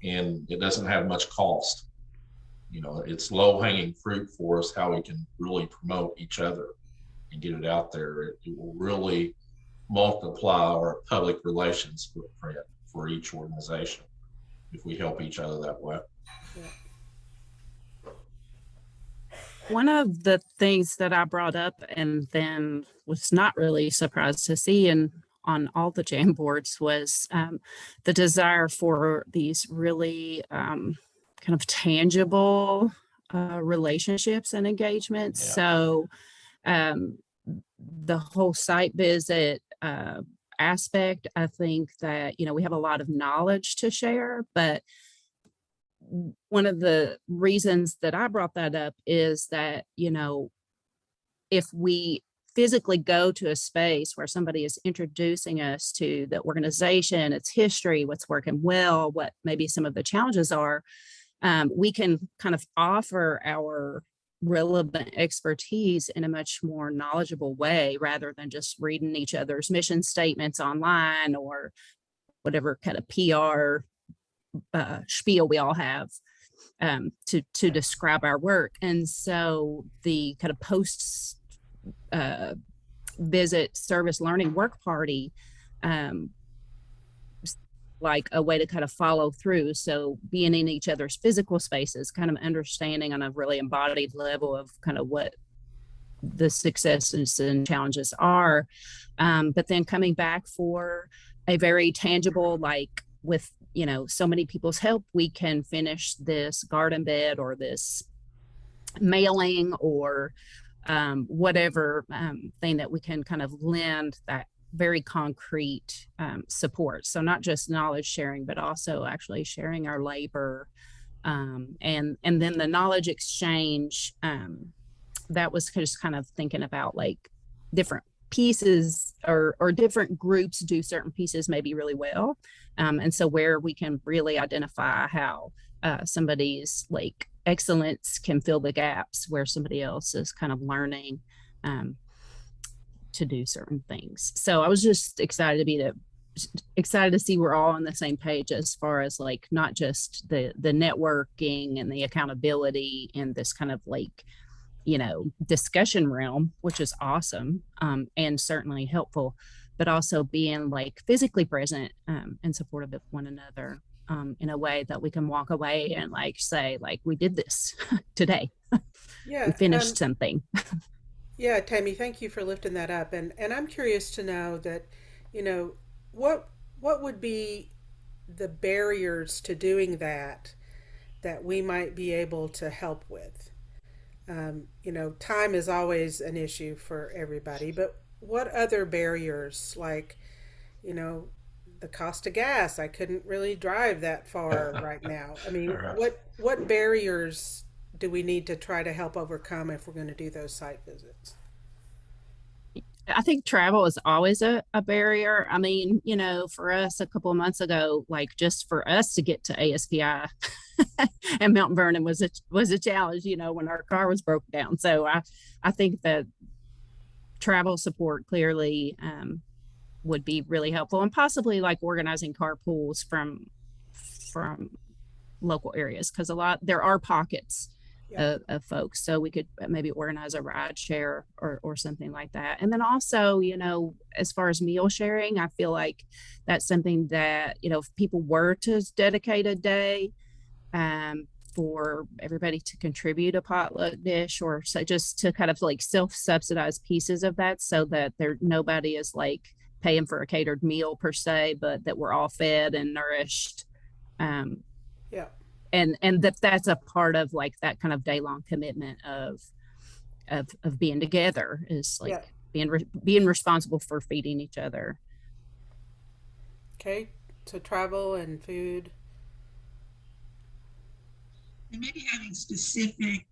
and it doesn't have much cost. You know, it's low hanging fruit for us, how we can really promote each other and get it out there. It will really multiply our public relations footprint for each organization if we help each other that way. One of the things that I brought up and then was not really surprised to see on all the jam boards was the desire for these really kind of tangible relationships and engagements. Yeah. So the whole site visit aspect, I think that, you know, we have a lot of knowledge to share, but one of the reasons that I brought that up is that, you know, if we physically go to a space where somebody is introducing us to the organization, its history, what's working well, what maybe some of the challenges are, we can kind of offer our relevant expertise in a much more knowledgeable way rather than just reading each other's mission statements online or whatever kind of PR spiel we all have to describe our work. And so the kind of post visit service learning work party, like a way to kind of follow through. So being in each other's physical spaces, kind of understanding on a really embodied level of kind of what the successes and challenges are. But then coming back for a very tangible, like with, you know, so many people's help, we can finish this garden bed or this mailing or whatever thing that we can kind of lend that very concrete support. So not just knowledge sharing, but also actually sharing our labor. And then the knowledge exchange, that was just kind of thinking about like different pieces or different groups do certain pieces maybe really well. And so where we can really identify how somebody's like excellence can fill the gaps where somebody else is kind of learning to do certain things. So I was just excited to see we're all on the same page as far as like not just the networking and the accountability and this kind of like, you know, discussion realm, which is awesome and certainly helpful, but also being like physically present and supportive of one another in a way that we can walk away and like say like we did this today. Yeah, we finished something. Yeah, Tammy, thank you for lifting that up. And I'm curious to know that, you know, what would be the barriers to doing that we might be able to help with? You know, time is always an issue for everybody, but what other barriers, like, you know, the cost of gas? I couldn't really drive that far right now. I mean, what barriers do we need to try to help overcome if we're going to do those site visits? I think travel is always a barrier. I mean, you know, for us a couple of months ago, like just for us to get to ASPI and Mount Vernon was a challenge, you know, when our car was broken down. So I think that travel support clearly would be really helpful, and possibly like organizing carpools from local areas, because there are pockets of folks, so we could maybe organize a ride share or something like that. And then also, you know, as far as meal sharing, I feel like that's something that, you know, if people were to dedicate a day for everybody to contribute a potluck dish, or so just to kind of like self-subsidize pieces of that, so that nobody is like paying for a catered meal per se, but that we're all fed and nourished. And that's a part of like that kind of day-long commitment of being together, is like being responsible for feeding each other. Okay, so travel and food. And maybe having specific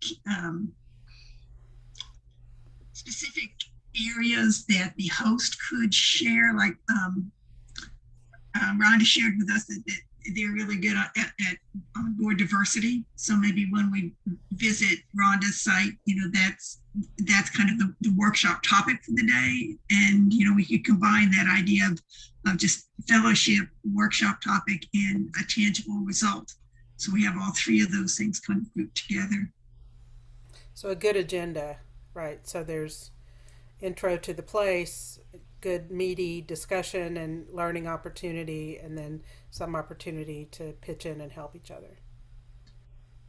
specific areas that the host could share, like Rhonda shared with us that they're really good on board diversity. So maybe when we visit Rhonda's site, that's kind of the workshop topic for the day. And, we could combine that idea of just fellowship, workshop topic, and a tangible result. So we have all three of those things kind of grouped together. So a good agenda, right? So there's intro to the place, good meaty discussion and learning opportunity, and then some opportunity to pitch in and help each other.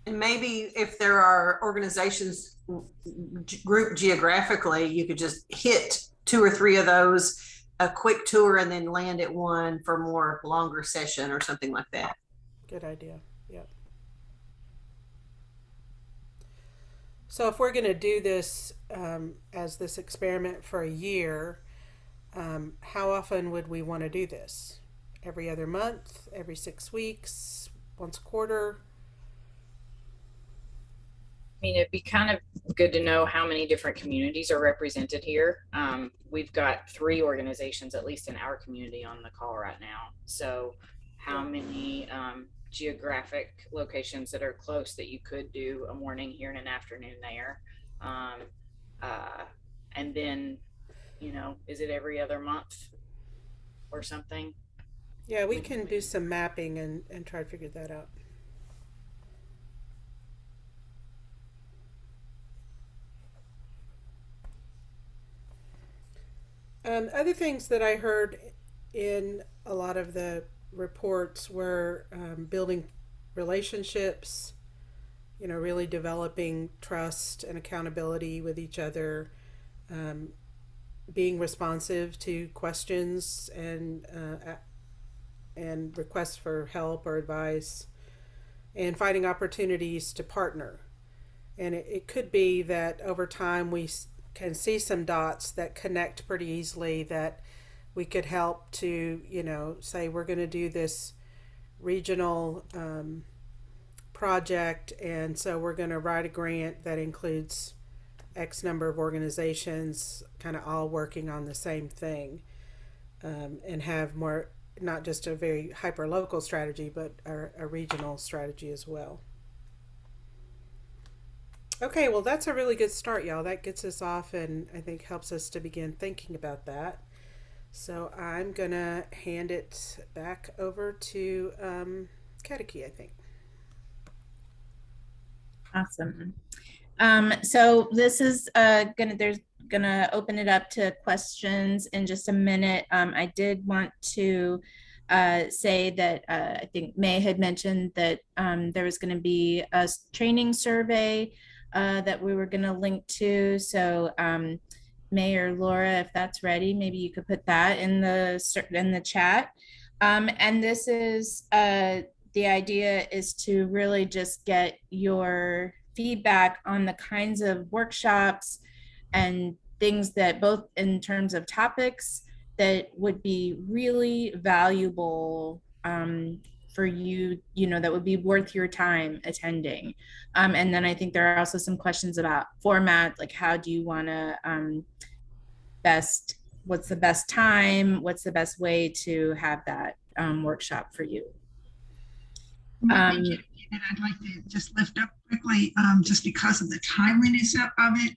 And maybe if there are organizations grouped geographically, you could just hit 2 or 3 of those, a quick tour, and then land at one for more longer session or something like that. Good idea. Yep. So if we're going to do this as this experiment for a year, how often would we want to do this? Every other month, every 6 weeks, once a quarter? I mean, it'd be kind of good to know how many different communities are represented here. We've got 3 organizations, at least in our community, on the call right now. So how many geographic locations that are close that you could do a morning here and an afternoon there? And then, is it every other month or something? Yeah, we can do some mapping and try to figure that out. Other things that I heard in a lot of the reports were building relationships, really developing trust and accountability with each other, being responsive to questions and requests for help or advice, and finding opportunities to partner. And it could be that over time we can see some dots that connect pretty easily, that we could help to, say we're going to do this regional project, and so we're going to write a grant that includes X number of organizations kind of all working on the same thing, and have more, not just a very hyper local strategy, but a regional strategy as well. Okay, well, that's a really good start, y'all. That gets us off and I think helps us to begin thinking about that. So I'm going to hand it back over to Kadeki, I think. Awesome. So this is gonna open it up to questions in just a minute. I did want to say that I think May had mentioned that there was going to be a training survey that we were going to link to. So May or Laura, if that's ready, maybe you could put that in the chat. And this is the idea is to really just get your feedback on the kinds of workshops and things that, both in terms of topics, that would be really valuable for you, that would be worth your time attending. And then I think there are also some questions about format, like how do you want to what's the best time? What's the best way to have that workshop for you? And I'd like to just lift up quickly, just because of the timeliness of it,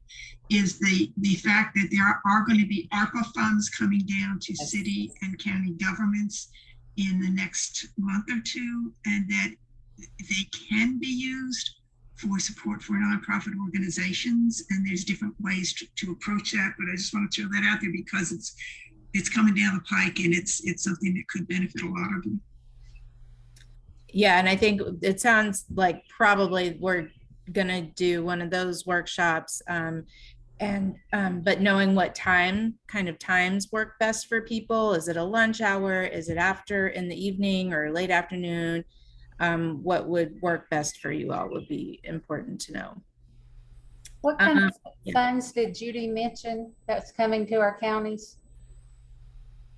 is the fact that there are going to be ARPA funds coming down to city and county governments in the next month or two, and that they can be used for support for nonprofit organizations. And there's different ways to approach that, but I just want to throw that out there because it's coming down the pike, and it's something that could benefit a lot of you. Yeah, and I think it sounds like probably we're gonna do one of those workshops, but knowing what kind of times work best for people. Is it a lunch hour? Is it after in the evening or late afternoon? What would work best for you all would be important to know. What kind of funds did Judy mention that's coming to our counties?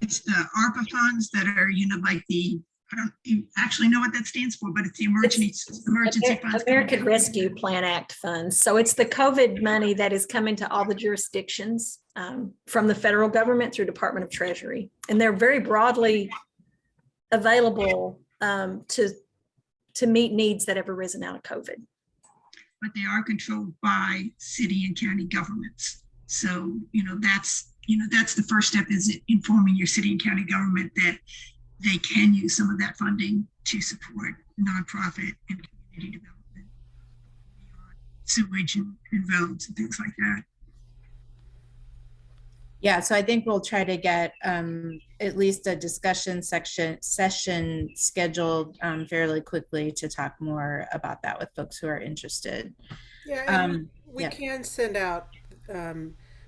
It's the ARPA funds that are, like the I don't actually know what that stands for, but it's the emergency funds. American Rescue Plan Act funds. So it's the COVID money that is coming to all the jurisdictions from the federal government through Department of Treasury. And they're very broadly available to meet needs that have arisen out of COVID. But they are controlled by city and county governments. So, that's the first step, is informing your city and county government that they can use some of that funding to support nonprofit and community development, sewage and roads and things like that. Yeah, so I think we'll try to get at least a discussion session scheduled fairly quickly to talk more about that with folks who are interested. Yeah, and we can send out,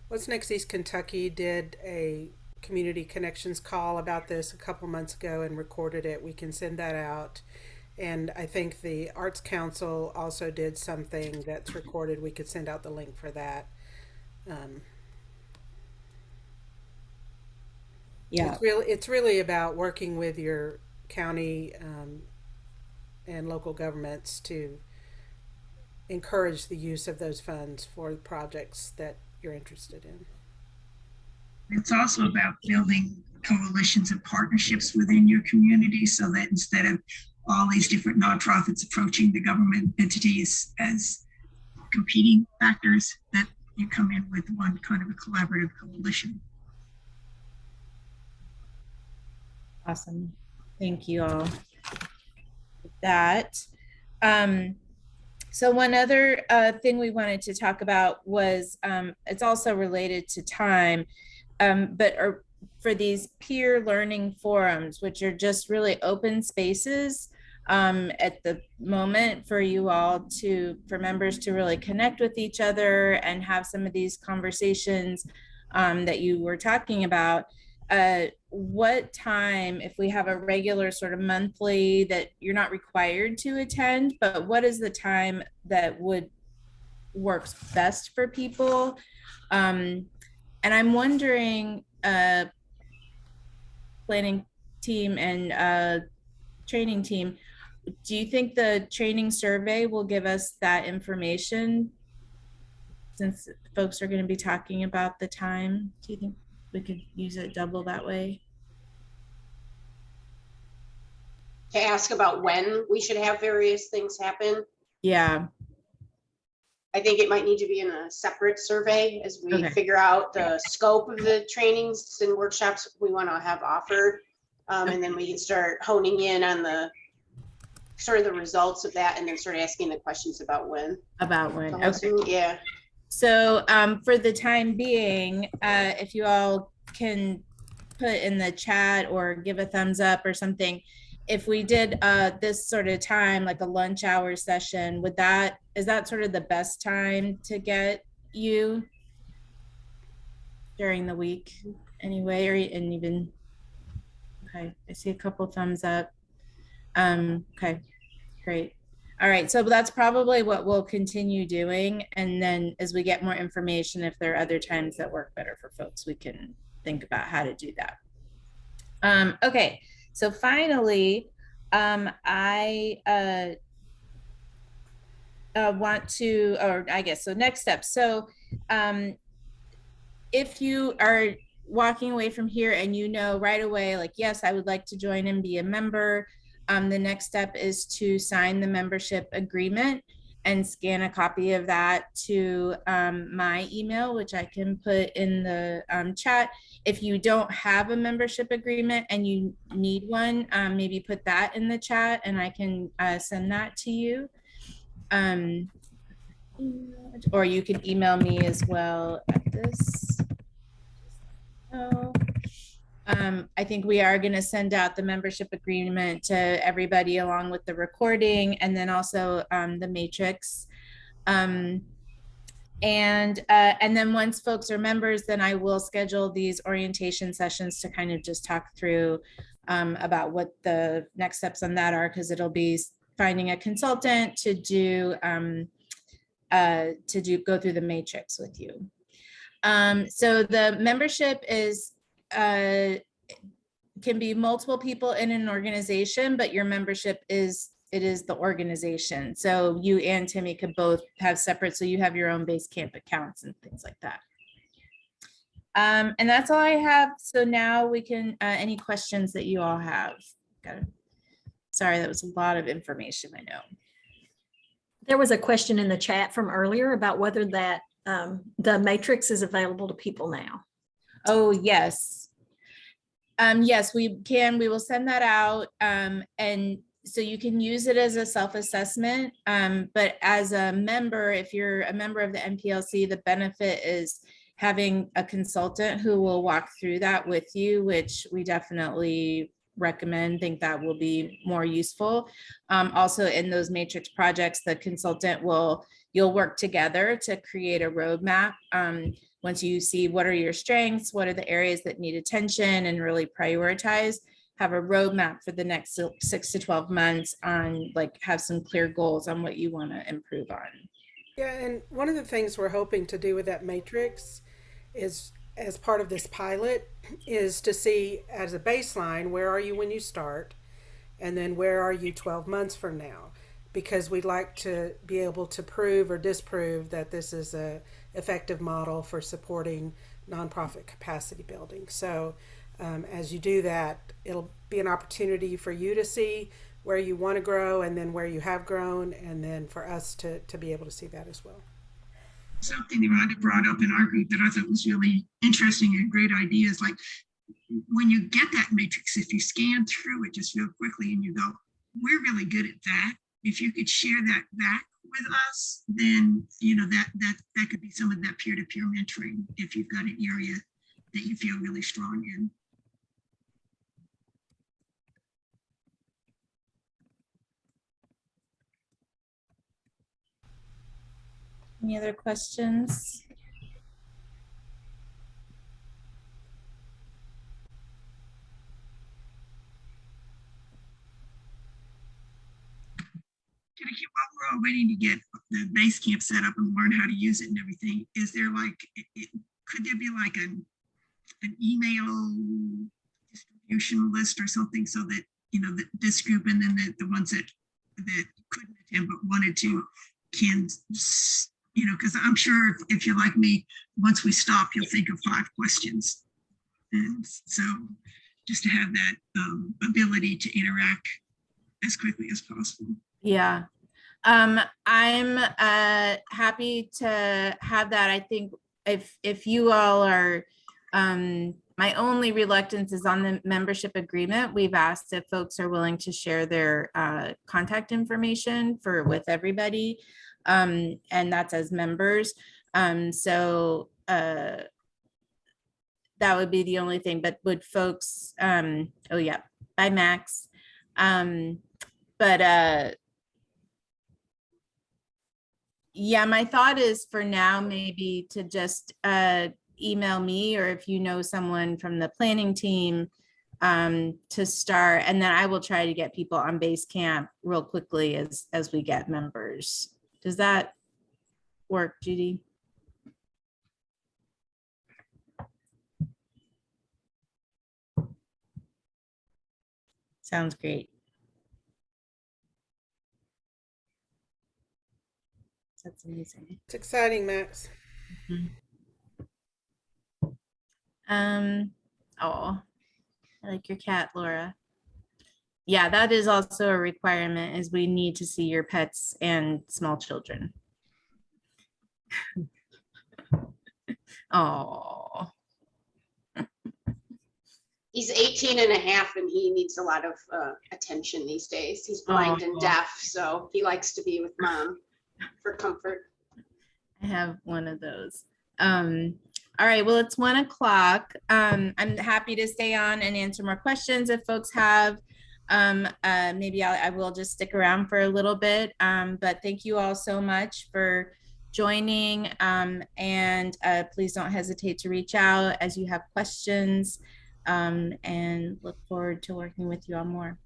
What's Next East Kentucky did a community connections call about this a couple months ago and recorded it. We can send that out. And I think the Arts Council also did something that's recorded. We could send out the link for that. Yeah, it's really about working with your county and local governments to encourage the use of those funds for projects that you're interested in. It's also about building coalitions and partnerships within your community, so that instead of all these different nonprofits approaching the government entities as competing factors, that you come in with one kind of a collaborative coalition. awesome. Thank you all for that. So one other thing we wanted to talk about was, it's also related to time, but for these peer learning forums, which are just really open spaces at the moment for you all for members to really connect with each other and have some of these conversations that you were talking about. What time, if we have a regular sort of monthly that you're not required to attend, but what is the time that works best for people? And I'm wondering, planning team and training team, do you think the training survey will give us that information, since folks are going to be talking about the time? Do you think we could use it double that way? To ask about when we should have various things happen. Yeah. I think it might need to be in a separate survey as we Okay. figure out the scope of the trainings and workshops we want to have offered. And then we can start honing in on the sort of the results of that, and then start asking the questions about when. Okay. Yeah. So for the time being, if you all can put in the chat or give a thumbs up or something, if we did this sort of time, like a lunch hour session, is that sort of the best time to get you during the week anyway, and even, okay, I see a couple thumbs up. Okay, great. All right, so that's probably what we'll continue doing. And then as we get more information, if there are other times that work better for folks, we can think about how to do that. Okay, so finally, I want to, or I guess, so next step. So if you are walking away from here and you know right away, like, yes, I would like to join and be a member, the next step is to sign the membership agreement and scan a copy of that to my email, which I can put in the chat. If you don't have a membership agreement and you need one, maybe put that in the chat and I can send that to you. Or you can email me as well at this. I think we are going to send out the membership agreement to everybody along with the recording, and then also the matrix. And then once folks are members, then I will schedule these orientation sessions to kind of just talk through about what the next steps on that are, because it'll be finding a consultant to go through the matrix with you. So the membership is can be multiple people in an organization, but your membership is the organization. So you and Timmy could both have separate, so you have your own Basecamp accounts and things like that. And that's all I have. So now we can, any questions that you all have? Sorry, that was a lot of information, I know. There was a question in the chat from earlier about whether that the matrix is available to people now. Oh, yes. Yes, we can. We will send that out. And so you can use it as a self-assessment. But as a member, if you're a member of the NPLC, the benefit is having a consultant who will walk through that with you, which we definitely recommend, think that will be more useful. Also in those matrix projects, the consultant you'll work together to create a roadmap. Once you see what are your strengths, what are the areas that need attention, and really prioritize, have a roadmap for the next 6 to 12 months on, like, have some clear goals on what you want to improve on. Yeah, and one of the things we're hoping to do with that matrix is, as part of this pilot, is to see as a baseline, where are you when you start? And then where are you 12 months from now? Because we'd like to be able to prove or disprove that this is a effective model for supporting nonprofit capacity building. So as you do that, it'll be an opportunity for you to see where you want to grow and then where you have grown, and then for us to be able to see that as well. Something that Rhonda brought up in our group that I thought was really interesting and great idea is, like, when you get that matrix, if you scan through it just real quickly and you go, we're really good at that. If you could share that back with us, then, you know, that could be some of that peer-to-peer mentoring if you've got an area that you feel really strong in. Any other questions? While we're all waiting to get the Basecamp set up and learn how to use it and everything, is there like, could there be like an email distribution list or something, so that, you know, that this group and then the ones that couldn't attend but wanted to can, you know, because I'm sure if you're like me, once we stop, you'll think of 5 questions. And so just to have that ability to interact as quickly as possible. Yeah. I'm happy to have that. I think if you all are, my only reluctance is on the membership agreement. We've asked if folks are willing to share their contact information with everybody, and that's as members. So that would be the only thing. But would folks, oh yeah, bye Max. Yeah, my thought is for now, maybe to just email me, or if you know someone from the planning team, to start, and then I will try to get people on Basecamp real quickly as we get members. Does that work, Judy? Sounds great. That's amazing. It's exciting, Max. Oh, I like your cat, Laura. Yeah, that is also a requirement, is we need to see your pets and small children. Oh. He's 18 and a half and he needs a lot of attention these days. He's blind and deaf, so he likes to be with mom for comfort. I have one of those. All right, well, it's 1 o'clock. I'm happy to stay on and answer more questions if folks have. Maybe I will just stick around for a little bit, but thank you all so much for joining, and please don't hesitate to reach out as you have questions, and look forward to working with you all more.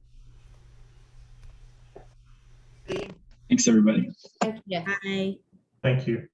Thanks, everybody. Thank you. Bye. Thank you.